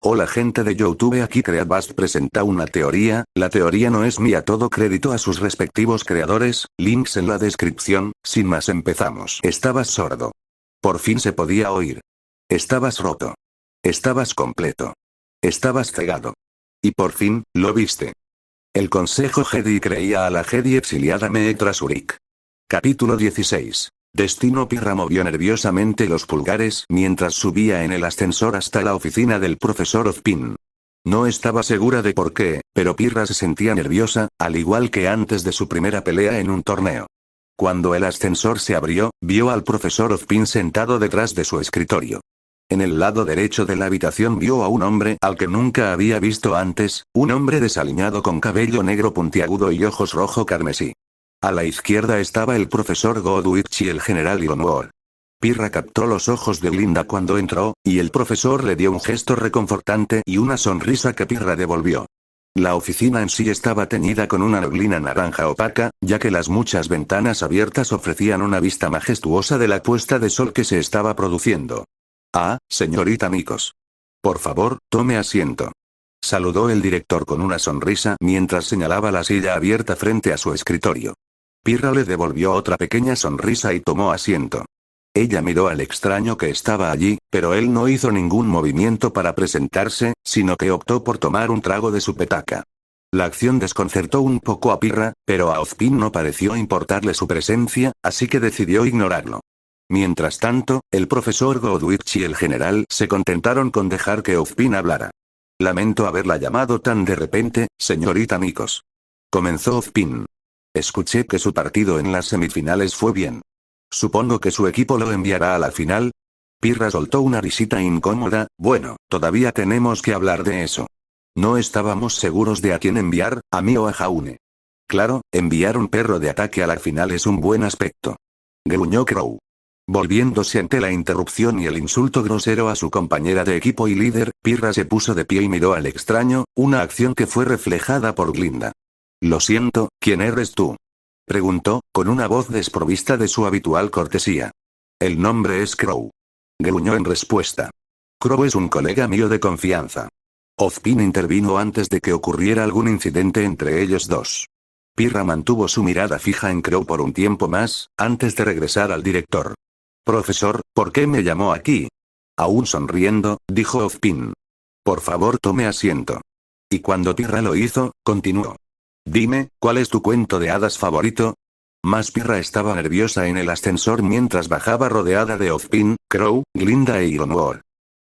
Hola gente de YouTube, aquí Creabast presenta una teoría. La teoría no es mía, todo crédito a sus respectivos creadores, links en la descripción. Sin más, empezamos. Estabas sordo. Por fin se podía oír. Estabas roto. Estabas completo. Estabas cegado. Y por fin, lo viste. El Consejo Jedi creía a la Jedi exiliada Meetra Surik. Capítulo 16. Destino. Pirra movió nerviosamente los pulgares mientras subía en el ascensor hasta la oficina del profesor Ozpin. No estaba segura de por qué, pero Pirra se sentía nerviosa, al igual que antes de su primera pelea en un torneo. Cuando el ascensor se abrió, vio al profesor Ozpin sentado detrás de su escritorio. En el lado derecho de la habitación vio a un hombre al que nunca había visto antes, un hombre desaliñado con cabello negro puntiagudo y ojos rojo carmesí. A la izquierda estaba el profesor Godwich y el general Ironwood. Pirra captó los ojos de Glinda cuando entró, y el profesor le dio un gesto reconfortante y una sonrisa que Pirra devolvió. La oficina en sí estaba teñida con una neblina naranja opaca, ya que las muchas ventanas abiertas ofrecían una vista majestuosa de la puesta de sol que se estaba produciendo. Ah, señorita Nikos. Por favor, tome asiento. Saludó el director con una sonrisa mientras señalaba la silla abierta frente a su escritorio. Pirra le devolvió otra pequeña sonrisa y tomó asiento. Ella miró al extraño que estaba allí, pero él no hizo ningún movimiento para presentarse, sino que optó por tomar un trago de su petaca. La acción desconcertó un poco a Pirra, pero a Ozpin no pareció importarle su presencia, así que decidió ignorarlo. Mientras tanto, el profesor Godwich y el general se contentaron con dejar que Ozpin hablara. Lamento haberla llamado tan de repente, señorita Nikos. Comenzó Ozpin. Escuché que su partido en las semifinales fue bien. Supongo que su equipo lo enviará a la final. Pirra soltó una risita incómoda. Bueno, todavía tenemos que hablar de eso. No estábamos seguros de a quién enviar, a mí o a Jaune. Claro, enviar un perro de ataque a la final es un buen aspecto. Gruñó Crow. Volviéndose ante la interrupción y el insulto grosero a su compañera de equipo y líder, Pirra se puso de pie y miró al extraño, una acción que fue reflejada por Glinda. Lo siento, ¿quién eres tú? Preguntó, con una voz desprovista de su habitual cortesía. El nombre es Crow. Gruñó en respuesta. Crow es un colega mío de confianza. Ozpin intervino antes de que ocurriera algún incidente entre ellos dos. Pirra mantuvo su mirada fija en Crow por un tiempo más, antes de regresar al director. Profesor, ¿por qué me llamó aquí? Aún sonriendo, dijo Ozpin. Por favor, tome asiento. Y cuando Pirra lo hizo, continuó. Dime, ¿cuál es tu cuento de hadas favorito? Más Pirra estaba nerviosa en el ascensor mientras bajaba rodeada de Ozpin, Crow, Glinda e Ironwood.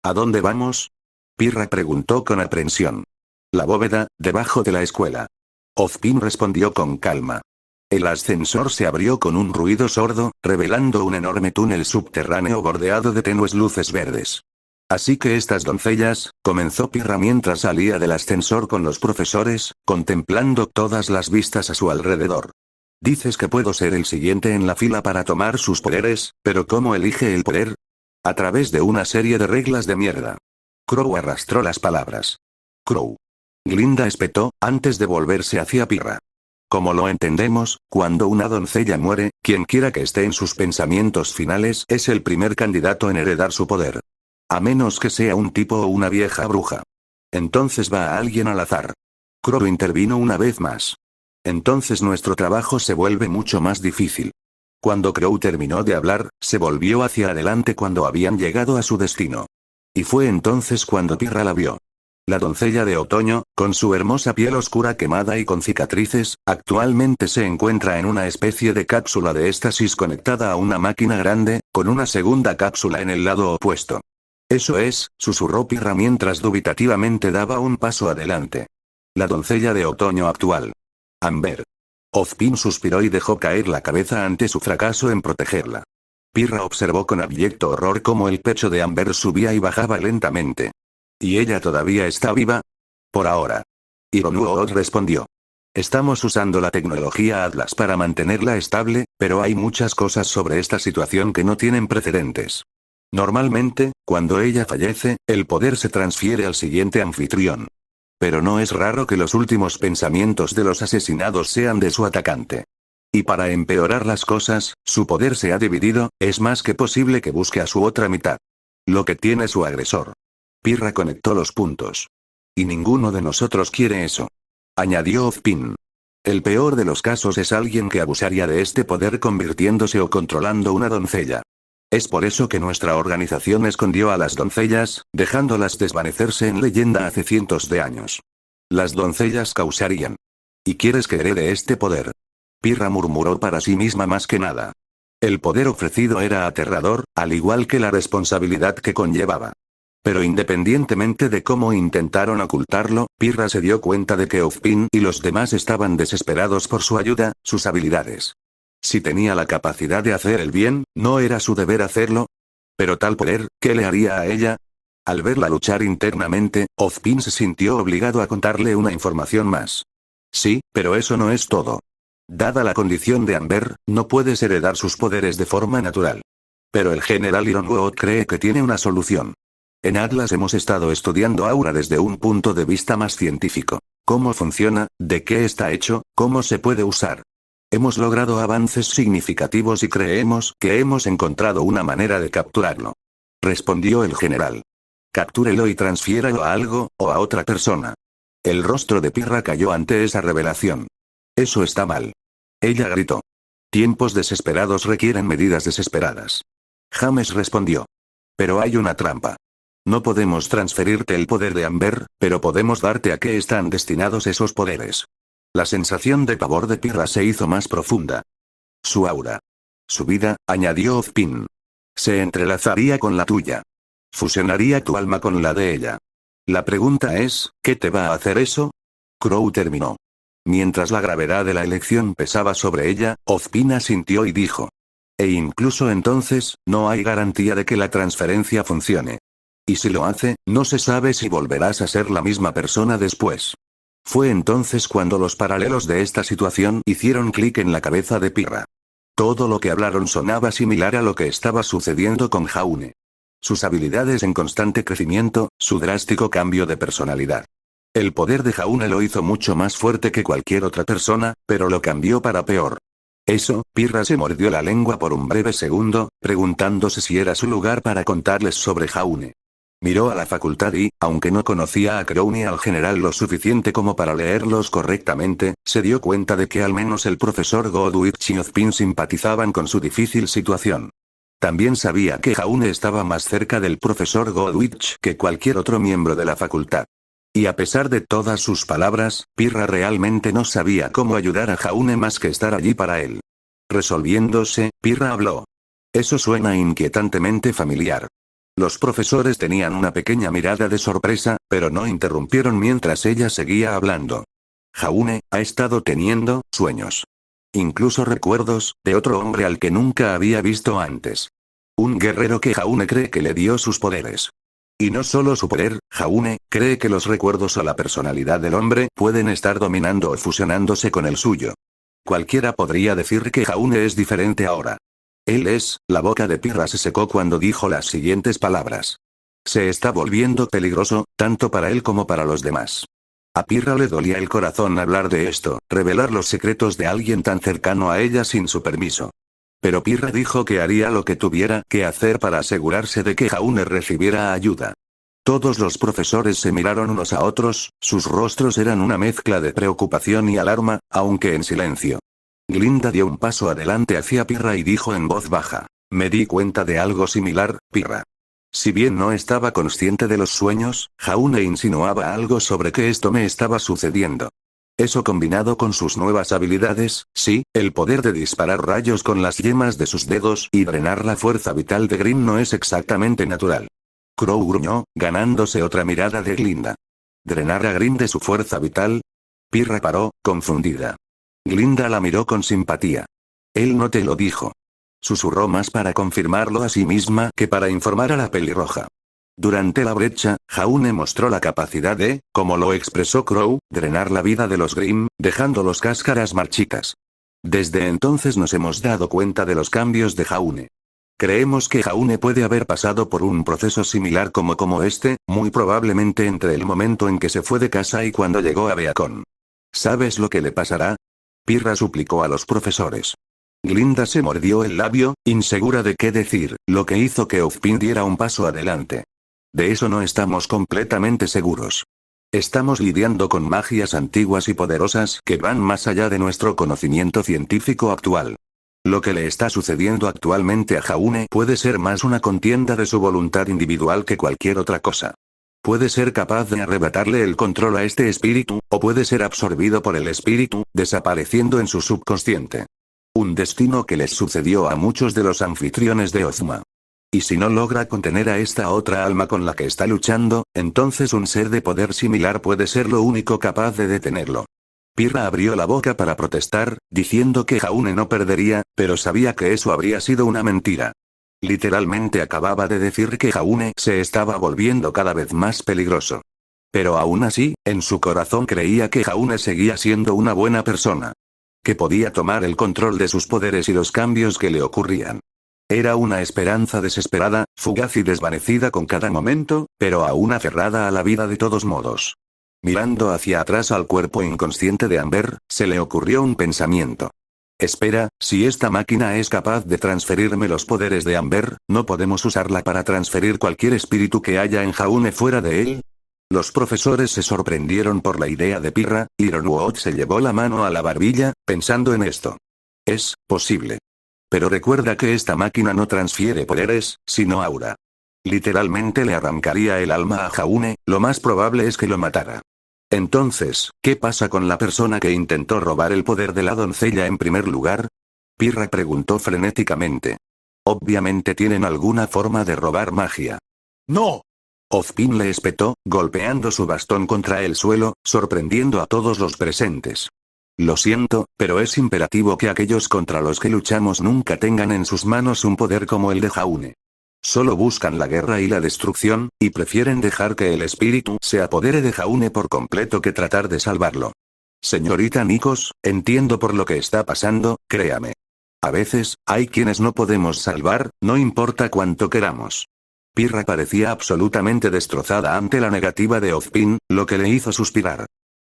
¿A dónde vamos? Pirra preguntó con aprensión. La bóveda, debajo de la escuela. Ozpin respondió con calma. El ascensor se abrió con un ruido sordo, revelando un enorme túnel subterráneo bordeado de tenues luces verdes. Así que estas doncellas, comenzó Pirra mientras salía del ascensor con los profesores, contemplando todas las vistas a su alrededor. Dices que puedo ser el siguiente en la fila para tomar sus poderes, pero ¿cómo elige el poder? A través de una serie de reglas de mierda. Crow arrastró las palabras. Crow. Glinda espetó, antes de volverse hacia Pirra. Como lo entendemos, cuando una doncella muere, quien quiera que esté en sus pensamientos finales es el primer candidato en heredar su poder. A menos que sea un tipo o una vieja bruja. Entonces va a alguien al azar. Crow intervino una vez más. Entonces nuestro trabajo se vuelve mucho más difícil. Cuando Crow terminó de hablar, se volvió hacia adelante cuando habían llegado a su destino. Y fue entonces cuando Pirra la vio. La doncella de otoño, con su hermosa piel oscura quemada y con cicatrices, actualmente se encuentra en una especie de cápsula de éxtasis conectada a una máquina grande, con una segunda cápsula en el lado opuesto. Eso es, susurró Pirra mientras dubitativamente daba un paso adelante. La doncella de otoño actual. Amber. Ozpin suspiró y dejó caer la cabeza ante su fracaso en protegerla. Pirra observó con abyecto horror cómo el pecho de Amber subía y bajaba lentamente. ¿Y ella todavía está viva? Por ahora. Ironwood respondió. Estamos usando la tecnología Atlas para mantenerla estable, pero hay muchas cosas sobre esta situación que no tienen precedentes. Normalmente, cuando ella fallece, el poder se transfiere al siguiente anfitrión. Pero no es raro que los últimos pensamientos de los asesinados sean de su atacante. Y para empeorar las cosas, su poder se ha dividido, es más que posible que busque a su otra mitad. Lo que tiene su agresor. Pirra conectó los puntos. Y ninguno de nosotros quiere eso. Añadió Ozpin. El peor de los casos es alguien que abusaría de este poder convirtiéndose o controlando una doncella. Es por eso que nuestra organización escondió a las doncellas, dejándolas desvanecerse en leyenda hace cientos de años. Las doncellas causarían. ¿Y quieres que herede este poder? Pirra murmuró para sí misma más que nada. El poder ofrecido era aterrador, al igual que la responsabilidad que conllevaba. Pero independientemente de cómo intentaron ocultarlo, Pirra se dio cuenta de que Ozpin y los demás estaban desesperados por su ayuda, sus habilidades. Si tenía la capacidad de hacer el bien, ¿no era su deber hacerlo? Pero tal poder, ¿qué le haría a ella? Al verla luchar internamente, Ozpin se sintió obligado a contarle una información más. Sí, pero eso no es todo. Dada la condición de Amber, no puedes heredar sus poderes de forma natural. Pero el general Ironwood cree que tiene una solución. En Atlas hemos estado estudiando Aura desde un punto de vista más científico. ¿Cómo funciona? ¿De qué está hecho? ¿Cómo se puede usar? Hemos logrado avances significativos y creemos que hemos encontrado una manera de capturarlo. Respondió el general. Captúrelo y transfiéralo a algo, o a otra persona. El rostro de Pirra cayó ante esa revelación. Eso está mal. Ella gritó. Tiempos desesperados requieren medidas desesperadas. James respondió. Pero hay una trampa. No podemos transferirte el poder de Amber, pero podemos darte a qué están destinados esos poderes. La sensación de pavor de Pirra se hizo más profunda. Su aura. Su vida, añadió Ozpin. Se entrelazaría con la tuya. Fusionaría tu alma con la de ella. La pregunta es, ¿qué te va a hacer eso? Crow terminó. Mientras la gravedad de la elección pesaba sobre ella, Ozpin asintió y dijo. E incluso entonces, no hay garantía de que la transferencia funcione. Y si lo hace, no se sabe si volverás a ser la misma persona después. Fue entonces cuando los paralelos de esta situación hicieron clic en la cabeza de Pirra. Todo lo que hablaron sonaba similar a lo que estaba sucediendo con Jaune. Sus habilidades en constante crecimiento, su drástico cambio de personalidad. El poder de Jaune lo hizo mucho más fuerte que cualquier otra persona, pero lo cambió para peor. Eso, Pirra se mordió la lengua por un breve segundo, preguntándose si era su lugar para contarles sobre Jaune. Miró a la facultad y, aunque no conocía a Crow ni al general lo suficiente como para leerlos correctamente, se dio cuenta de que al menos el profesor Godwich y Ozpin simpatizaban con su difícil situación. También sabía que Jaune estaba más cerca del profesor Godwich que cualquier otro miembro de la facultad. Y a pesar de todas sus palabras, Pirra realmente no sabía cómo ayudar a Jaune más que estar allí para él. Resolviéndose, Pirra habló. Eso suena inquietantemente familiar. Los profesores tenían una pequeña mirada de sorpresa, pero no interrumpieron mientras ella seguía hablando. Jaune ha estado teniendo sueños. Incluso recuerdos, de otro hombre al que nunca había visto antes. Un guerrero que Jaune cree que le dio sus poderes. Y no solo su poder, Jaune cree que los recuerdos o la personalidad del hombre pueden estar dominando o fusionándose con el suyo. Cualquiera podría decir que Jaune es diferente ahora. Él es, la boca de Pirra se secó cuando dijo las siguientes palabras. Se está volviendo peligroso, tanto para él como para los demás. A Pirra le dolía el corazón hablar de esto, revelar los secretos de alguien tan cercano a ella sin su permiso. Pero Pirra dijo que haría lo que tuviera que hacer para asegurarse de que Jaune recibiera ayuda. Todos los profesores se miraron unos a otros, sus rostros eran una mezcla de preocupación y alarma, aunque en silencio. Glinda dio un paso adelante hacia Pirra y dijo en voz baja. Me di cuenta de algo similar, Pirra. Si bien no estaba consciente de los sueños, Jaune insinuaba algo sobre que esto me estaba sucediendo. Eso combinado con sus nuevas habilidades, sí, el poder de disparar rayos con las yemas de sus dedos y drenar la fuerza vital de Grimm no es exactamente natural. Crow gruñó, ganándose otra mirada de Glinda. ¿Drenar a Grimm de su fuerza vital? Pirra paró, confundida. Glinda la miró con simpatía. Él no te lo dijo. Susurró más para confirmarlo a sí misma que para informar a la pelirroja. Durante la brecha, Jaune mostró la capacidad de, como lo expresó Crow, drenar la vida de los Grimm, dejándolos cáscaras marchitas. Desde entonces nos hemos dado cuenta de los cambios de Jaune. Creemos que Jaune puede haber pasado por un proceso similar como este, muy probablemente entre el momento en que se fue de casa y cuando llegó a Beacon. ¿Sabes lo que le pasará? Pirra suplicó a los profesores. Glinda se mordió el labio, insegura de qué decir, lo que hizo que Ozpin diera un paso adelante. De eso no estamos completamente seguros. Estamos lidiando con magias antiguas y poderosas que van más allá de nuestro conocimiento científico actual. Lo que le está sucediendo actualmente a Jaune puede ser más una contienda de su voluntad individual que cualquier otra cosa. Puede ser capaz de arrebatarle el control a este espíritu, o puede ser absorbido por el espíritu, desapareciendo en su subconsciente. Un destino que les sucedió a muchos de los anfitriones de Ozma. Y si no logra contener a esta otra alma con la que está luchando, entonces un ser de poder similar puede ser lo único capaz de detenerlo. Pirra abrió la boca para protestar, diciendo que Jaune no perdería, pero sabía que eso habría sido una mentira. Literalmente acababa de decir que Jaune se estaba volviendo cada vez más peligroso. Pero aún así, en su corazón creía que Jaune seguía siendo una buena persona. Que podía tomar el control de sus poderes y los cambios que le ocurrían. Era una esperanza desesperada, fugaz y desvanecida con cada momento, pero aún aferrada a la vida de todos modos. Mirando hacia atrás al cuerpo inconsciente de Amber, se le ocurrió un pensamiento. Espera, si esta máquina es capaz de transferirme los poderes de Amber, ¿no podemos usarla para transferir cualquier espíritu que haya en Jaune fuera de él? Los profesores se sorprendieron por la idea de Pirra, y Ronwood se llevó la mano a la barbilla, pensando en esto. Es posible. Pero recuerda que esta máquina no transfiere poderes, sino aura. Literalmente le arrancaría el alma a Jaune, lo más probable es que lo matara. Entonces, ¿qué pasa con la persona que intentó robar el poder de la doncella en primer lugar? Pirra preguntó frenéticamente. Obviamente tienen alguna forma de robar magia. ¡No! Ozpin le espetó, golpeando su bastón contra el suelo, sorprendiendo a todos los presentes. Lo siento, pero es imperativo que aquellos contra los que luchamos nunca tengan en sus manos un poder como el de Jaune. Solo buscan la guerra y la destrucción, y prefieren dejar que el espíritu se apodere de Jaune por completo que tratar de salvarlo. Señorita Nikos, entiendo por lo que está pasando, créame. A veces, hay quienes no podemos salvar, no importa cuánto queramos. Pirra parecía absolutamente destrozada ante la negativa de Ozpin, lo que le hizo suspirar.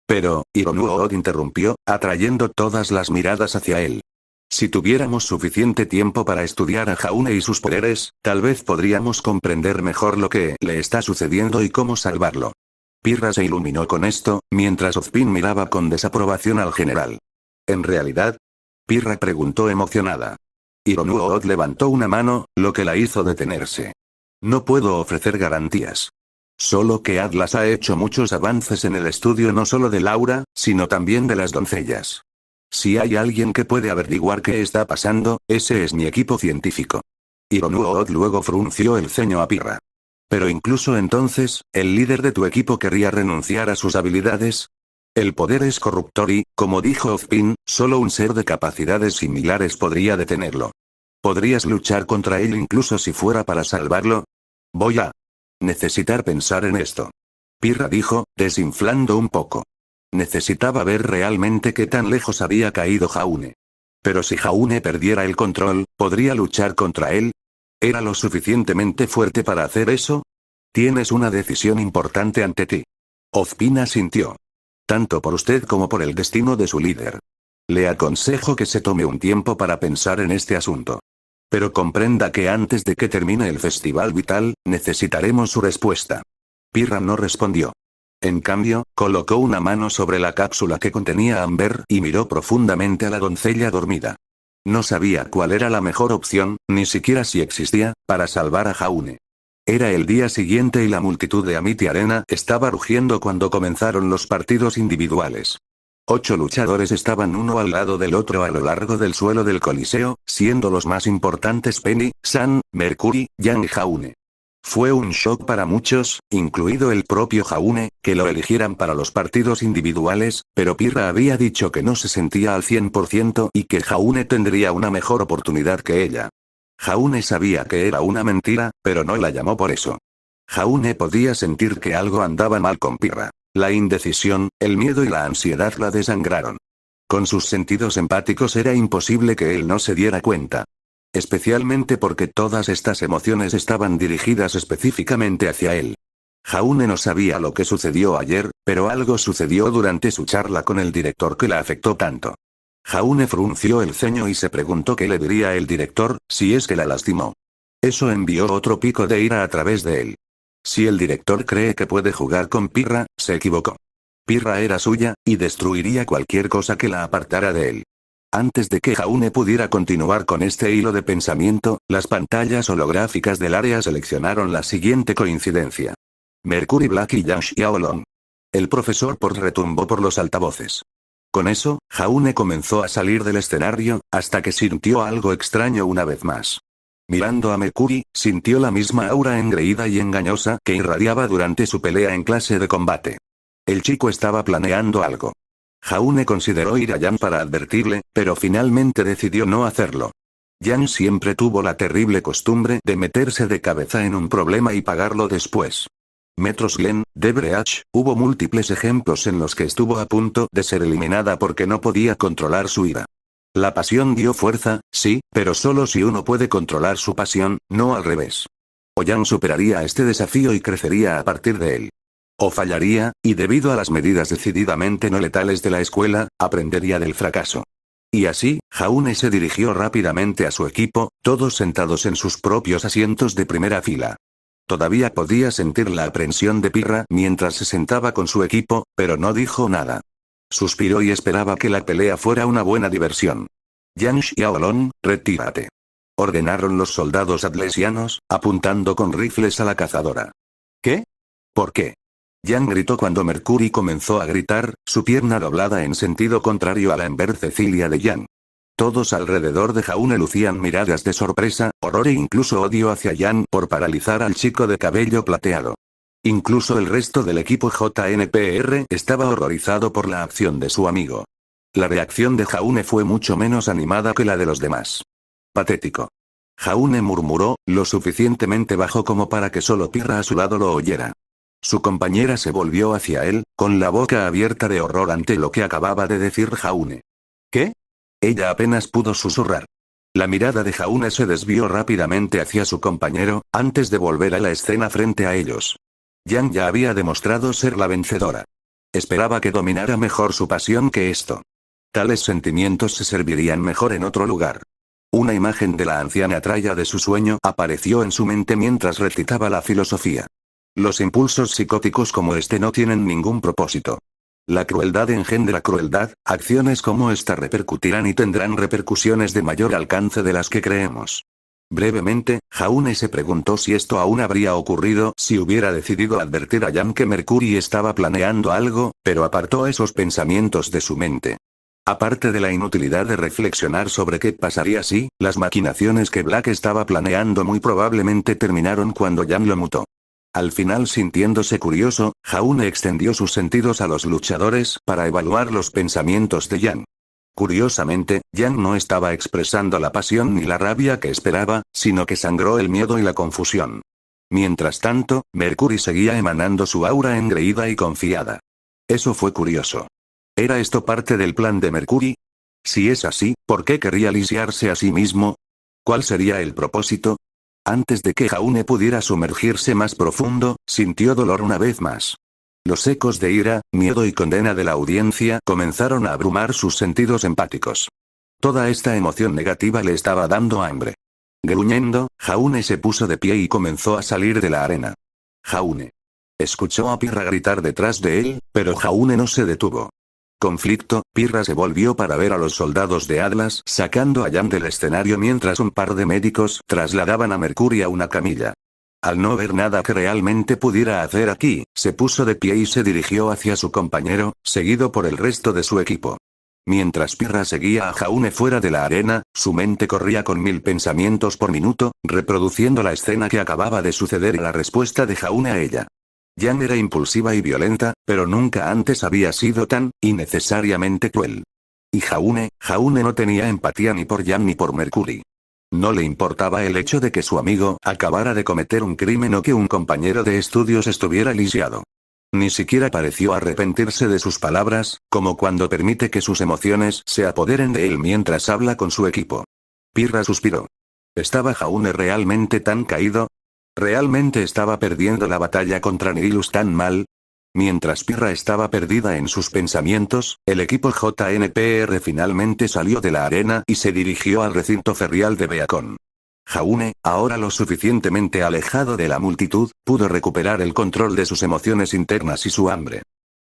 Pero, Ronwood interrumpió, atrayendo todas las miradas hacia él. Si tuviéramos suficiente tiempo para estudiar a Jaune y sus poderes, tal vez podríamos comprender mejor lo que le está sucediendo y cómo salvarlo. Pirra se iluminó con esto, mientras Ozpin miraba con desaprobación al general. ¿En realidad? Pirra preguntó emocionada. Ronwood levantó una mano, lo que la hizo detenerse. No puedo ofrecer garantías. Solo que Atlas ha hecho muchos avances en el estudio no solo de Laura, sino también de las doncellas. Si hay alguien que puede averiguar qué está pasando, ese es mi equipo científico. Ronwood luego frunció el ceño a Pirra. Pero incluso entonces, ¿el líder de tu equipo querría renunciar a sus habilidades? El poder es corruptor y, como dijo Ozpin, solo un ser de capacidades similares podría detenerlo. ¿Podrías luchar contra él incluso si fuera para salvarlo? Voy a necesitar pensar en esto. Pirra dijo, desinflando un poco. Necesitaba ver realmente qué tan lejos había caído Jaune. Pero si Jaune perdiera el control, ¿podría luchar contra él? ¿Era lo suficientemente fuerte para hacer eso? Tienes una decisión importante ante ti. Ozpin asintió. Tanto por usted como por el destino de su líder. Le aconsejo que se tome un tiempo para pensar en este asunto. Pero comprenda que antes de que termine el festival vital, necesitaremos su respuesta. Pirra no respondió. En cambio, colocó una mano sobre la cápsula que contenía a Amber y miró profundamente a la doncella dormida. No sabía cuál era la mejor opción, ni siquiera si existía, para salvar a Jaune. Era el día siguiente y la multitud de Amity Arena estaba rugiendo cuando comenzaron los partidos individuales. 8 luchadores estaban uno al lado del otro a lo largo del suelo del Coliseo, siendo los más importantes Penny, San, Mercury, Yang y Jaune. Fue un shock para muchos, incluido el propio Jaune, que lo eligieran para los partidos individuales, pero Pirra había dicho que no se sentía al 100% y que Jaune tendría una mejor oportunidad que ella. Jaune sabía que era una mentira, pero no la llamó por eso. Jaune podía sentir que algo andaba mal con Pirra. La indecisión, el miedo y la ansiedad la desangraron. Con sus sentidos empáticos era imposible que él no se diera cuenta. Especialmente porque todas estas emociones estaban dirigidas específicamente hacia él. Jaune no sabía lo que sucedió ayer, pero algo sucedió durante su charla con el director que la afectó tanto. Jaune frunció el ceño y se preguntó qué le diría el director, si es que la lastimó. Eso envió otro pico de ira a través de él. Si el director cree que puede jugar con Pirra, se equivocó. Pirra era suya, y destruiría cualquier cosa que la apartara de él. Antes de que Jaune pudiera continuar con este hilo de pensamiento, las pantallas holográficas del área seleccionaron la siguiente coincidencia. Mercury Black y Yang Xiaolong. El profesor Por retumbó por los altavoces. Con eso, Jaune comenzó a salir del escenario, hasta que sintió algo extraño una vez más. Mirando a Mercury, sintió la misma aura engreída y engañosa que irradiaba durante su pelea en clase de combate. El chico estaba planeando algo. Jaune consideró ir a Yang para advertirle, pero finalmente decidió no hacerlo. Yang siempre tuvo la terrible costumbre de meterse de cabeza en un problema y pagarlo después. Metros Glen, Debreach, hubo múltiples ejemplos en los que estuvo a punto de ser eliminada porque no podía controlar su ira. La pasión dio fuerza, sí, pero solo si uno puede controlar su pasión, no al revés. O Yang superaría este desafío y crecería a partir de él. O fallaría, y debido a las medidas decididamente no letales de la escuela, aprendería del fracaso. Y así, Jaune se dirigió rápidamente a su equipo, todos sentados en sus propios asientos de primera fila. Todavía podía sentir la aprensión de Pirra mientras se sentaba con su equipo, pero no dijo nada. Suspiró y esperaba que la pelea fuera una buena diversión. Yang Xiaolong, retírate. Ordenaron los soldados atlesianos, apuntando con rifles a la cazadora. ¿Qué? ¿Por qué? Yang gritó cuando Mercury comenzó a gritar, su pierna doblada en sentido contrario a la embercecilia de Yang. Todos alrededor de Jaune lucían miradas de sorpresa, horror e incluso odio hacia Yang por paralizar al chico de cabello plateado. Incluso el resto del equipo JNPR estaba horrorizado por la acción de su amigo. La reacción de Jaune fue mucho menos animada que la de los demás. Patético. Jaune murmuró, lo suficientemente bajo como para que solo Pirra a su lado lo oyera. Su compañera se volvió hacia él, con la boca abierta de horror ante lo que acababa de decir Jaune. ¿Qué? Ella apenas pudo susurrar. La mirada de Jaune se desvió rápidamente hacia su compañero, antes de volver a la escena frente a ellos. Yang ya había demostrado ser la vencedora. Esperaba que dominara mejor su pasión que esto. Tales sentimientos se servirían mejor en otro lugar. Una imagen de la anciana Traya de su sueño apareció en su mente mientras recitaba la filosofía. Los impulsos psicóticos como este no tienen ningún propósito. La crueldad engendra crueldad, acciones como esta repercutirán y tendrán repercusiones de mayor alcance de las que creemos. Brevemente, Jaune se preguntó si esto aún habría ocurrido si hubiera decidido advertir a Yang que Mercury estaba planeando algo, pero apartó esos pensamientos de su mente. Aparte de la inutilidad de reflexionar sobre qué pasaría si, las maquinaciones que Black estaba planeando muy probablemente terminaron cuando Yang lo mutó. Al final, sintiéndose curioso, Jaune extendió sus sentidos a los luchadores para evaluar los pensamientos de Yang. Curiosamente, Yang no estaba expresando la pasión ni la rabia que esperaba, sino que sangró el miedo y la confusión. Mientras tanto, Mercury seguía emanando su aura engreída y confiada. Eso fue curioso. ¿Era esto parte del plan de Mercury? Si es así, ¿por qué querría lisiarse a sí mismo? ¿Cuál sería el propósito? Antes de que Jaune pudiera sumergirse más profundo, sintió dolor una vez más. Los ecos de ira, miedo y condena de la audiencia comenzaron a abrumar sus sentidos empáticos. Toda esta emoción negativa le estaba dando hambre. Gruñendo, Jaune se puso de pie y comenzó a salir de la arena. Jaune. Escuchó a Pirra gritar detrás de él, pero Jaune no se detuvo. Conflicto, Pirra se volvió para ver a los soldados de Atlas sacando a Yang del escenario mientras un par de médicos trasladaban a Mercury a una camilla. Al no ver nada que realmente pudiera hacer aquí, se puso de pie y se dirigió hacia su compañero, seguido por el resto de su equipo. Mientras Pirra seguía a Jaune fuera de la arena, su mente corría con 1000 pensamientos por minuto, reproduciendo la escena que acababa de suceder y la respuesta de Jaune a ella. Yang era impulsiva y violenta, pero nunca antes había sido tan, innecesariamente cruel. Y Jaune no tenía empatía ni por Yang ni por Mercury. No le importaba el hecho de que su amigo acabara de cometer un crimen o que un compañero de estudios estuviera lisiado. Ni siquiera pareció arrepentirse de sus palabras, como cuando permite que sus emociones se apoderen de él mientras habla con su equipo. Pirra suspiró. ¿Estaba Jaune realmente tan caído? ¿Realmente estaba perdiendo la batalla contra Nihilus tan mal? Mientras Pirra estaba perdida en sus pensamientos, el equipo JNPR finalmente salió de la arena y se dirigió al recinto ferial de Beacon. Jaune, ahora lo suficientemente alejado de la multitud, pudo recuperar el control de sus emociones internas y su hambre.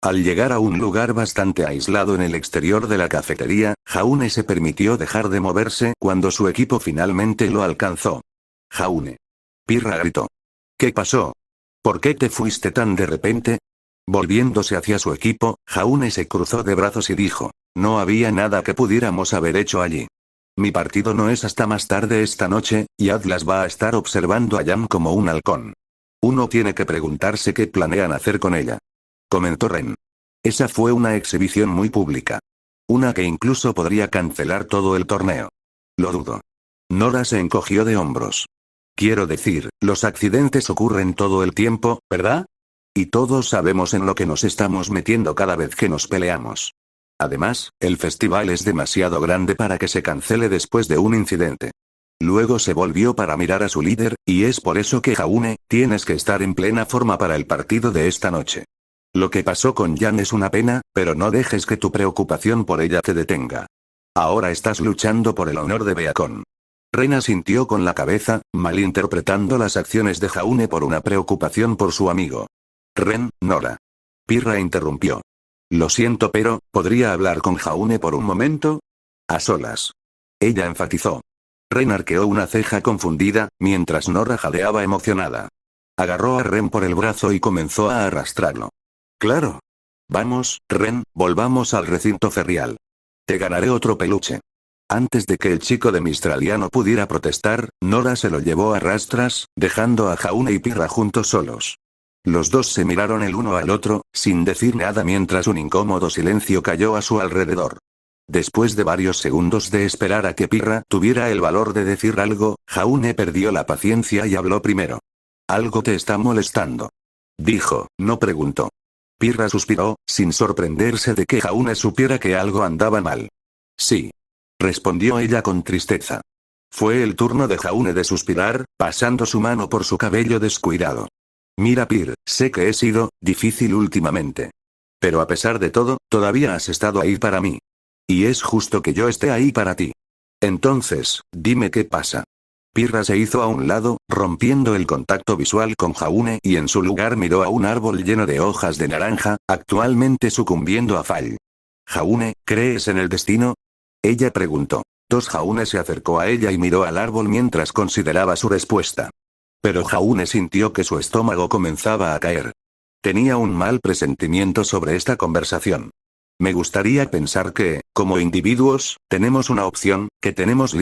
Al llegar a un lugar bastante aislado en el exterior de la cafetería, Jaune se permitió dejar de moverse cuando su equipo finalmente lo alcanzó. Jaune. Pirra gritó. ¿Qué pasó? ¿Por qué te fuiste tan de repente? Volviéndose hacia su equipo, Jaune se cruzó de brazos y dijo. No había nada que pudiéramos haber hecho allí. Mi partido no es hasta más tarde esta noche, y Atlas va a estar observando a Yam como un halcón. Uno tiene que preguntarse qué planean hacer con ella. Comentó Ren. Esa fue una exhibición muy pública. Una que incluso podría cancelar todo el torneo. Lo dudo. Nora se encogió de hombros. Quiero decir, los accidentes ocurren todo el tiempo, ¿verdad? Y todos sabemos en lo que nos estamos metiendo cada vez que nos peleamos. Además, el festival es demasiado grande para que se cancele después de un incidente. Luego se volvió para mirar a su líder, y es por eso que Jaune, tienes que estar en plena forma para el partido de esta noche. Lo que pasó con Jan es una pena, pero no dejes que tu preocupación por ella te detenga. Ahora estás luchando por el honor de Beacon. Ren asintió con la cabeza, malinterpretando las acciones de Jaune por una preocupación por su amigo. Ren, Nora. Pirra interrumpió. Lo siento, pero, ¿podría hablar con Jaune por un momento? A solas. Ella enfatizó. Ren arqueó una ceja confundida, mientras Nora jadeaba emocionada. Agarró a Ren por el brazo y comenzó a arrastrarlo. Claro. Vamos, Ren, volvamos al recinto ferial. Te ganaré otro peluche. Antes de que el chico de Mistraliano pudiera protestar, Nora se lo llevó a rastras, dejando a Jaune y Pirra juntos solos. Los dos se miraron el uno al otro, sin decir nada mientras un incómodo silencio cayó a su alrededor. Después de varios segundos de esperar a que Pirra tuviera el valor de decir algo, Jaune perdió la paciencia y habló primero. «Algo te está molestando», dijo, no preguntó. Pirra suspiró, sin sorprenderse de que Jaune supiera que algo andaba mal. «Sí», respondió ella con tristeza. Fue el turno de Jaune de suspirar, pasando su mano por su cabello descuidado. «Mira, Pir, sé que he sido difícil últimamente. Pero a pesar de todo, todavía has estado ahí para mí. Y es justo que yo esté ahí para ti. Entonces, dime qué pasa». Pirra se hizo a un lado, rompiendo el contacto visual con Jaune y en su lugar miró a un árbol lleno de hojas de naranja, actualmente sucumbiendo a Fall. «Jaune, ¿crees en el destino?», ella preguntó. Jaune se acercó a ella y miró al árbol mientras consideraba su respuesta. Pero Jaune sintió que su estómago comenzaba a caer. Tenía un mal presentimiento sobre esta conversación. Me gustaría pensar que, como individuos, tenemos una opción, que tenemos